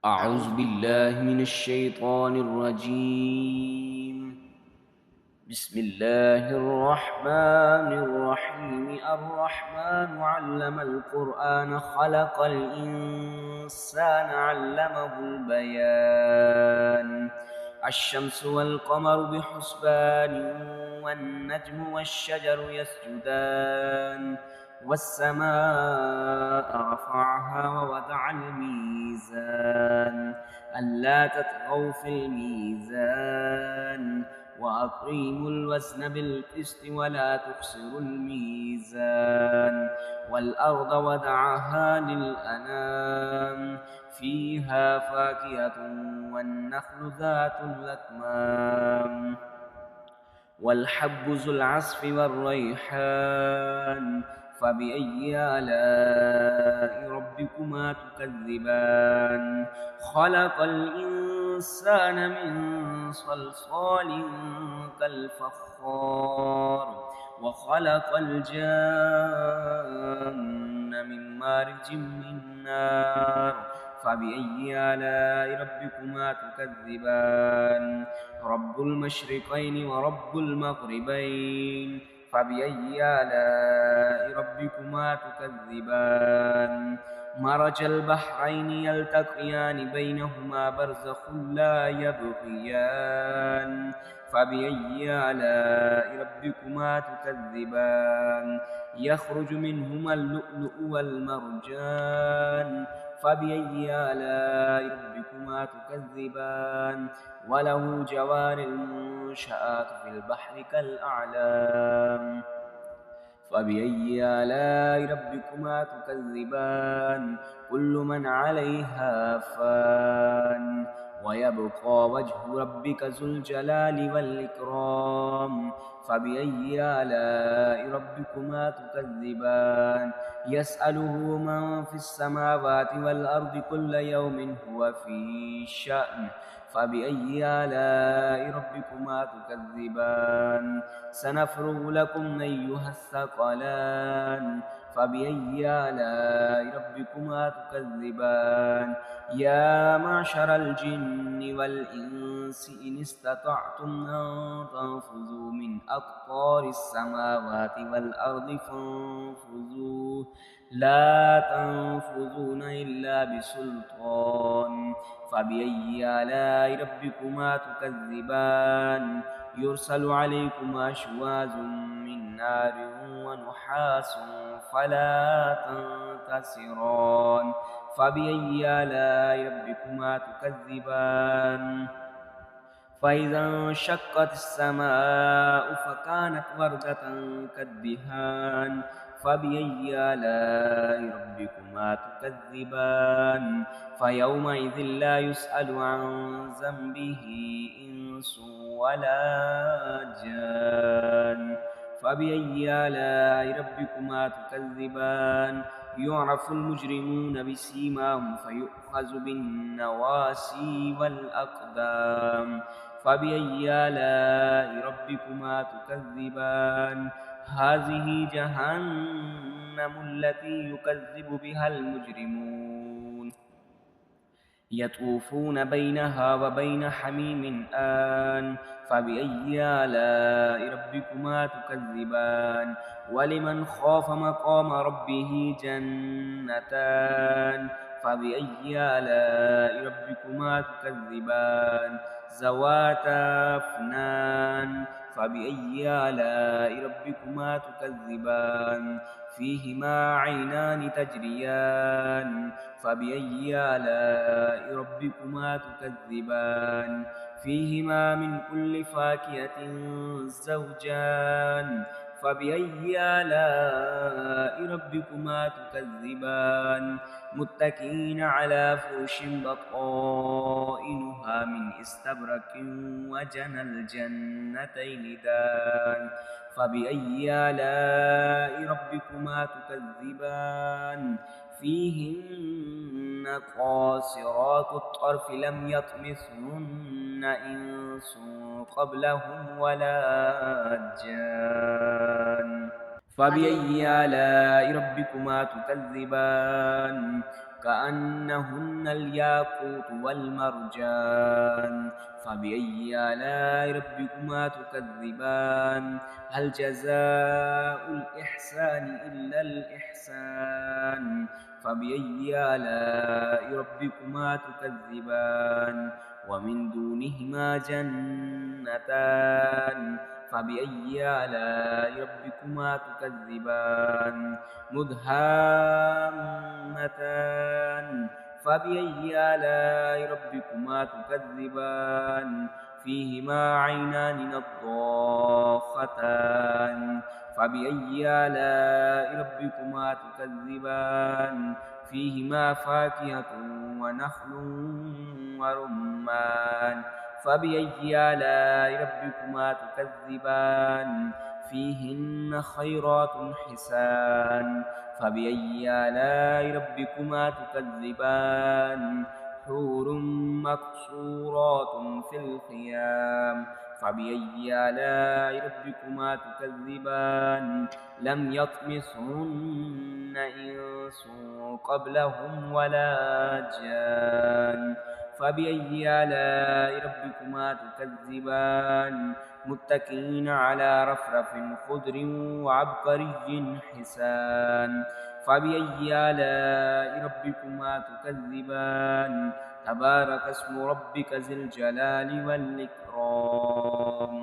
أعوذ بالله من الشيطان الرجيم. بسم الله الرحمن الرحيم. الرحمن علم القرآن خلق الإنسان علمه البيان. الشمس والقمر بحسبان والنجم والشجر يسجدان والسماء رفعها ووضع الميزان ألا تطغوا في الميزان وأقيموا الوزن بالقسط ولا تخسروا الميزان والأرض وضعها للأنام فيها فاكهة والنخل ذات الأكمام والحب ذو العصف والريحان فبأي آلاء ربكما تكذبان خلق الإنسان من صلصال كالفخار وخلق الجان من مارج من نار فبأي آلاء ربكما تكذبان رب المشرقين ورب المغربين فبأي آلاء ربكما تكذبان مرج البحرين يلتقيان بينهما برزخ لا يبغيان فبأي آلاء ربكما تكذبان يخرج منهما اللؤلؤ والمرجان فبأي آلاء ربكما تكذبان وله جوار المنشآت في البحر كالأعلام فبأي آلاء ربكما تكذبان كل من عليها فان ويبقى وجه ربك ذو الجلال والإكرام فبأي آلاء ربكما تكذبان يسأله من في السماوات والأرض كل يوم هو في شأن فبأي آلاء ربكما تكذبان سنفرغ لكم أيها الثقلان فبأي آلاء ربكما تكذبان يا معشر الجن والإنس إن استطعتم أن تنفذوا من أقطار السماوات والأرض فانفذوا لا تنفذون إلا بسلطان فبأي آلاء ربكما تكذبان يرسل عليكما شواظ من نار ونحاس فلا تنتصران فبأي آلاء ربكما تكذبان فإذا انشقت السماء فكانت وردة كالدهان فبأي آلاء ربكما تكذبان فيومئذ لا يسأل عن ذنبه إنس ولا جان فبأي آلاء ربكما تكذبان يعرف المجرمون بسيماهم فيؤخذ بالنواسي والأقدام فبأي آلاء ربكما تكذبان هذه جهنم التي يكذب بها المجرمون يطوفون بينها وبين حميم آن فبأي آلاء ربكما تكذبان ولمن خاف مقام ربه جنتان فبأي آلاء ربكما تكذبان ذواتا أفنان فبأي آلاء ربكما تكذبان فيهما عينان تجريان فبأي آلاء ربكما تكذبان فيهما من كل فاكهة زوجان فبأي آلاء ربكما تكذبان متكئين على فرش بطائنها من استبرق وجنى الجنتين دان فبأي آلاء ربكما تكذبان فيهن قاصرات الطرف لم يطمثهن إنس قبلهم ولا جان فبأي آلاء ربكما تكذبان كأنهن الياقوت والمرجان فبأي آلاء ربكما تكذبان هل جزاء الإحسان إلا الإحسان فبأي آلاء ربكما تكذبان ومن دونهما جنتان فبأي آلاء ربكما تكذبان مدهامتان فبأي آلاء ربكما تكذبان فيهما عينان نضاختان فبأي آلاء ربكما تكذبان فيهما فاكهة ونخل ورمان فبأي آلاء ربكما تكذبان فيهن خيرات حسان فبأي آلاء ربكما تكذبان حور مقصورات في الخيام فبأي آلاء ربكما تكذبان لم يطمثهن إنس قبلهم ولا جان فبأي آلاء ربكما تكذبان متكئين على رفرف خضر وعبقري حسان فبأي آلاء ربكما تكذبان تبارك اسم ربك ذي الجلال والإكرام